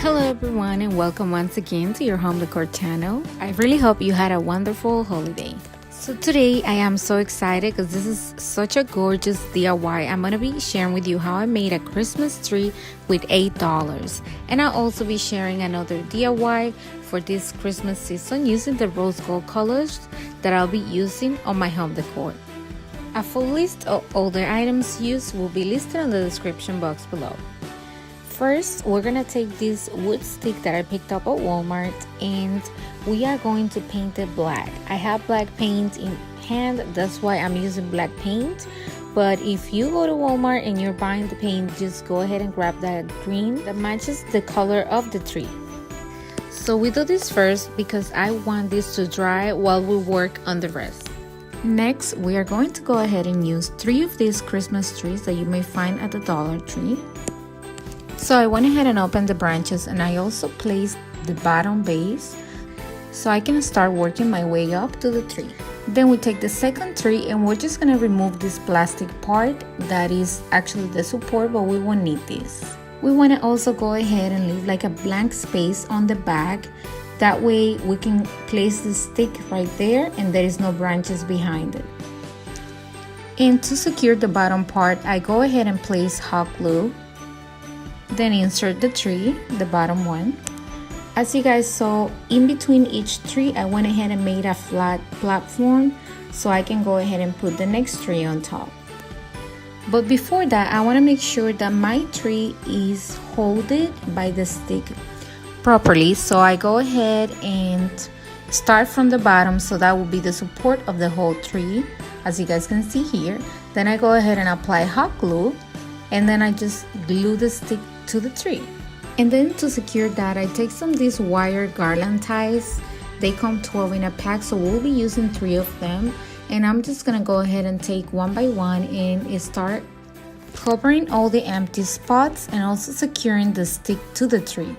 Hello everyone and welcome once again to your home decor channel. I really hope you had a wonderful holiday. So today I am so excited because this is such a gorgeous DIY. I'm going to be sharing with you how I made a Christmas tree with $8. And I'll also be sharing another DIY for this Christmas season using the rose gold colors that I'll be using on my home decor. A full list of all the items used will be listed in the description box below. First, we're gonna take this wood stick that I picked up at Walmart and we are going to paint it black. I have black paint in hand, that's why I'm using black paint. But if you go to Walmart and you're buying the paint, just go ahead and grab that green that matches the color of the tree. So we do this first because I want this to dry while we work on the rest. Next, we are going to go ahead and use 3 of these Christmas trees that you may find at the Dollar Tree. So I went ahead and opened the branches and I also placed the bottom base so I can start working my way up to the tree. Then we take the second tree and we're just going to remove this plastic part that is actually the support, but we won't need this. We want to also go ahead and leave like a blank space on the back. That way we can place the stick right there and there is no branches behind it. And to secure the bottom part, I go ahead and place hot glue. Then insert the tree, the bottom one. As you guys saw, in between each tree, I went ahead and made a flat platform so I can go ahead and put the next tree on top. But before that, I want to make sure that my tree is holded by the stick properly. So I go ahead and start from the bottom, so that will be the support of the whole tree, as you guys can see here. Then I go ahead and apply hot glue, and then I just glue the stick to the tree. And then to secure that, I take some of these wire garland ties. They come 12 in a pack, so we'll be using 3 of them. And I'm just gonna go ahead and take one by one and start covering all the empty spots and also securing the stick to the tree.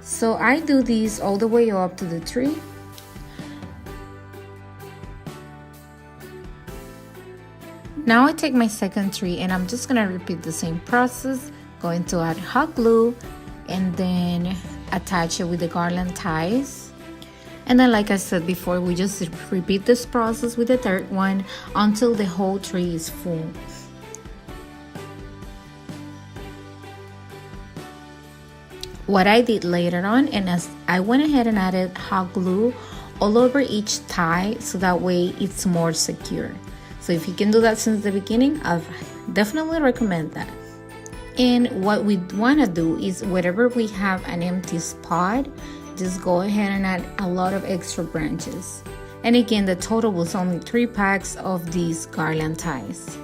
So I do this all the way up to the tree. Now I take my second tree and I'm just gonna repeat the same process, going to add hot glue and then attach it with the garland ties. And then like I said before, we just repeat this process with the third one until the whole tree is full. What I did later on, and as I went ahead and added hot glue all over each tie so that way it's more secure. So if you can do that since the beginning, I definitely recommend that. And what we want to do is wherever we have an empty spot, just go ahead and add a lot of extra branches. And again, the total was only 3 packs of these garland ties.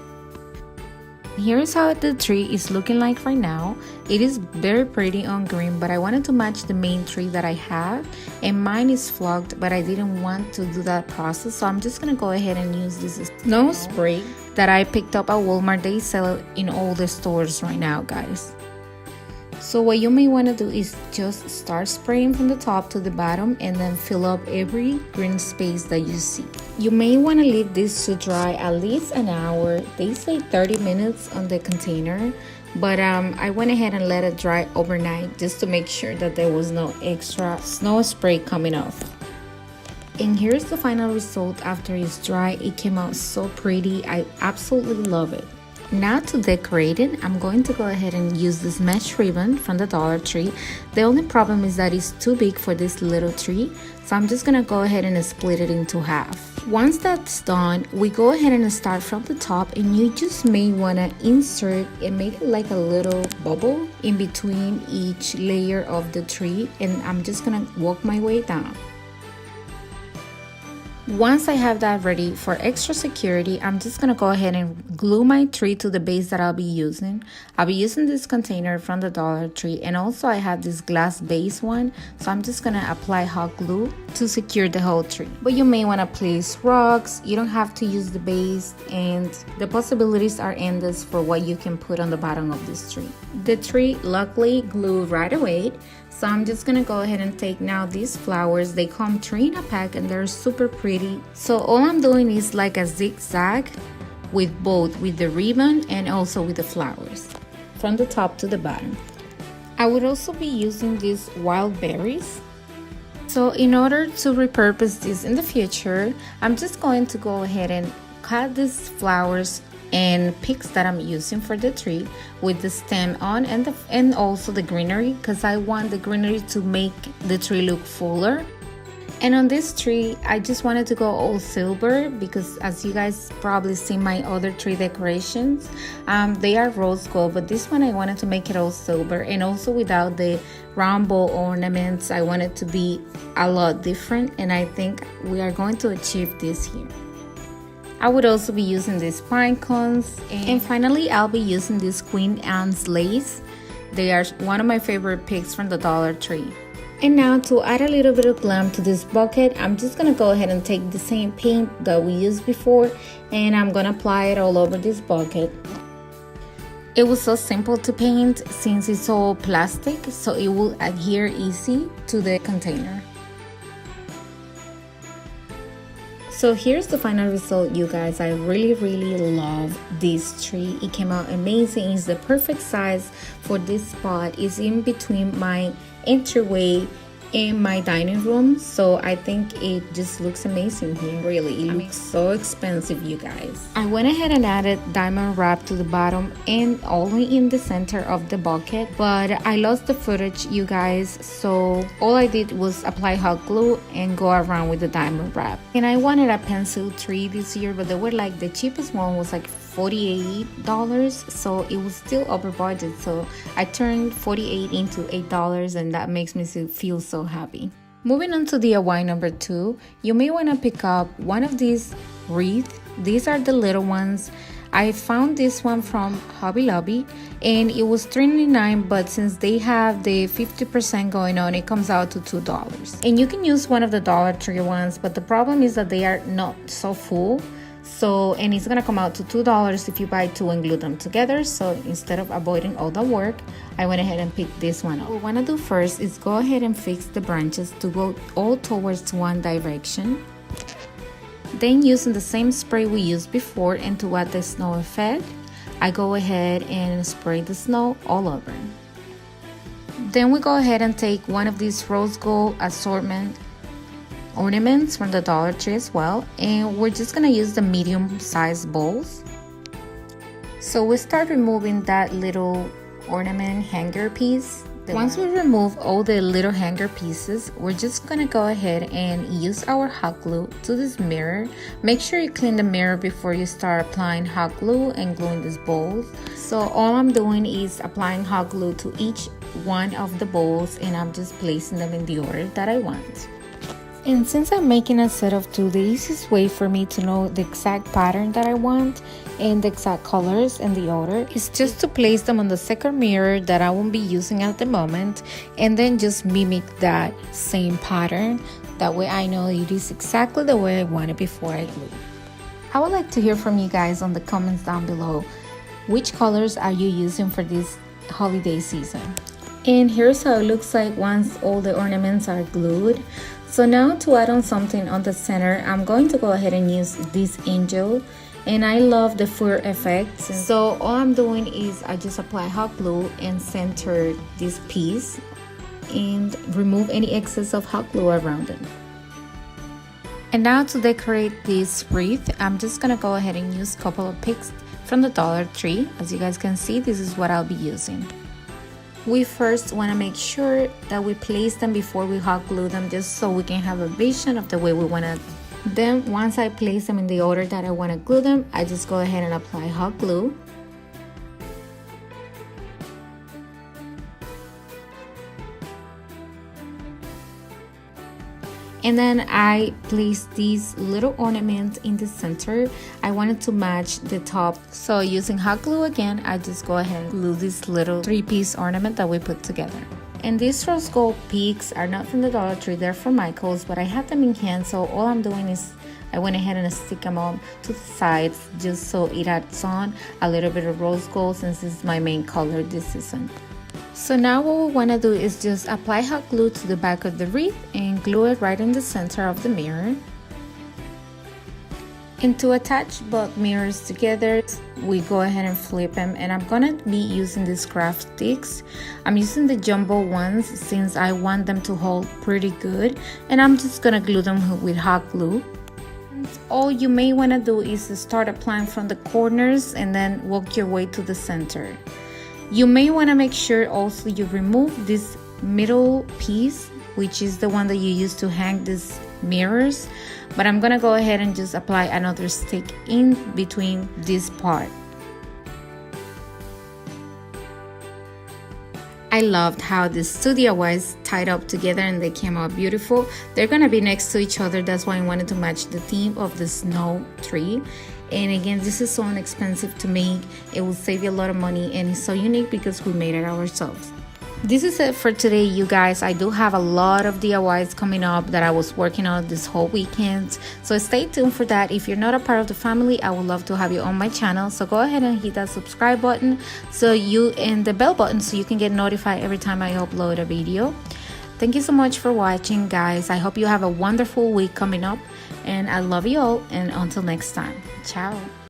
Here's how the tree is looking like right now. It is very pretty on green, but I wanted to match the main tree that I have, and mine is flocked, but I didn't want to do that process, so I'm just gonna go ahead and use this snow spray that I picked up at Walmart. They sell it in all the stores right now, guys. So what you may want to do is just start spraying from the top to the bottom and then fill up every green space that you see. You may want to leave this to dry at least an hour. They say 30 minutes on the container, but I went ahead and let it dry overnight just to make sure that there was no extra snow spray coming off. And here's the final result after it's dry. It came out so pretty. I absolutely love it. Now to decorate it, I'm going to go ahead and use this mesh ribbon from the Dollar Tree. The only problem is that it's too big for this little tree, so I'm just gonna go ahead and split it into half. Once that's done, we go ahead and start from the top, and you just may want to insert and make it like a little bubble in between each layer of the tree, and I'm just gonna walk my way down. Once I have that ready, for extra security, I'm just gonna go ahead and glue my tree to the base that I'll be using. I'll be using this container from the Dollar Tree, and also I have this glass base one, so I'm just gonna apply hot glue to secure the whole tree. But you may wanna place rocks, you don't have to use the base, and the possibilities are endless for what you can put on the bottom of this tree. The tree luckily glued right away, so I'm just gonna go ahead and take now these flowers. They come 3 in a pack and they're super pretty. So all I'm doing is like a zigzag with the ribbon and also with the flowers from the top to the bottom. I would also be using these wild berries. So in order to repurpose this in the future, I'm just going to go ahead and cut these flowers and picks that I'm using for the tree with the stem on and also the greenery, because I want the greenery to make the tree look fuller. And on this tree, I just wanted to go all silver because, as you guys probably see my other tree decorations, they are rose gold, but this one I wanted to make it all silver, and also without the round bowl ornaments. I want it to be a lot different, and I think we are going to achieve this here. I would also be using these pine cones, and finally I'll be using this Queen Anne's lace. They are one of my favorite picks from the Dollar Tree. And now to add a little bit of glam to this bucket, I'm just gonna go ahead and take the same paint that we used before, and I'm gonna apply it all over this bucket. It was so simple to paint since it's all plastic, so it will adhere easy to the container. So here's the final result, you guys. I really love this tree. It came out amazing. It's the perfect size for this spot. It's in between my entryway in my dining room, so I think it just looks amazing here. Really, it looks so expensive, you guys. I went ahead and added diamond wrap to the bottom and only in the center of the bucket, but I lost the footage, you guys, so all I did was apply hot glue and go around with the diamond wrap. And I wanted a pencil tree this year, but they were like, the cheapest one was like $48, so it was still over budget, so I turned $48 into $8, and that makes me feel so happy. Moving on to DIY number 2, you may want to pick up one of these wreaths. These are the little ones. I found this one from Hobby Lobby and it was $3.99, but since they have the 50% going on, it comes out to $2. And you can use one of the Dollar Tree ones, but the problem is that they are not so full. So, and it's gonna come out to $2 if you buy 2 and glue them together. So instead of avoiding all the work, I went ahead and picked this one up. What I wanna do first is go ahead and fix the branches to go all towards one direction. Then, using the same spray we used before and to add the snow effect, I go ahead and spray the snow all over. Then we go ahead and take one of these rose gold assortment ornaments from the Dollar Tree as well, and we're just gonna use the medium sized bowls. So we start removing that little ornament hanger piece. Once we remove all the little hanger pieces, we're just gonna go ahead and use our hot glue to this mirror. Make sure you clean the mirror before you start applying hot glue and gluing these bowls. So all I'm doing is applying hot glue to each one of the bowls, and I'm just placing them in the order that I want. And since I'm making a set of 2, the easiest way for me to know the exact pattern that I want and the exact colors and the order is just to place them on the second mirror that I won't be using at the moment, and then just mimic that same pattern. That way I know it is exactly the way I want it before I glue. I would like to hear from you guys on the comments down below. Which colors are you using for this holiday season? And here's how it looks like once all the ornaments are glued. So now to add on something on the center, I'm going to go ahead and use this angel, and I love the fur effect. So all I'm doing is I just apply hot glue and center this piece and remove any excess of hot glue around it. And now to decorate this wreath, I'm just gonna go ahead and use a couple of picks from the Dollar Tree. As you guys can see, this is what I'll be using. We first want to make sure that we place them before we hot glue them, just so we can have a vision of the way we want to. Then once I place them in the order that I want to glue them, I just go ahead and apply hot glue. And then I place these little ornaments in the center. I wanted to match the top. So using hot glue again, I just go ahead and glue this little 3-piece ornament that we put together. And these rose gold peaks are not from the Dollar Tree, they're from Michael's, but I had them in hand, so all I'm doing is I went ahead and stick them on to the sides just so it adds on a little bit of rose gold, since this is my main color this season. So now what we want to do is just apply hot glue to the back of the wreath and glue it right in the center of the mirror. And to attach both mirrors together, we go ahead and flip them, and I'm gonna be using these craft sticks. I'm using the jumbo ones since I want them to hold pretty good, and I'm just gonna glue them with hot glue. And all you may want to do is to start applying from the corners and then work your way to the center. You may want to make sure also you remove this middle piece, which is the one that you use to hang these mirrors, but I'm gonna go ahead and just apply another stick in between this part. I loved how these two DIYs tied up together and they came out beautiful. They're gonna be next to each other, that's why I wanted to match the theme of the snow tree. And again, this is so inexpensive to make. It will save you a lot of money, and it's so unique because we made it ourselves. This is it for today, you guys. I do have a lot of DIYs coming up that I was working on this whole weekend, so stay tuned for that. If you're not a part of the family, I would love to have you on my channel, so go ahead and hit that subscribe button and the bell button so you can get notified every time I upload a video. Thank you so much for watching, guys. I hope you have a wonderful week coming up, and I love you all, and until next time, ciao.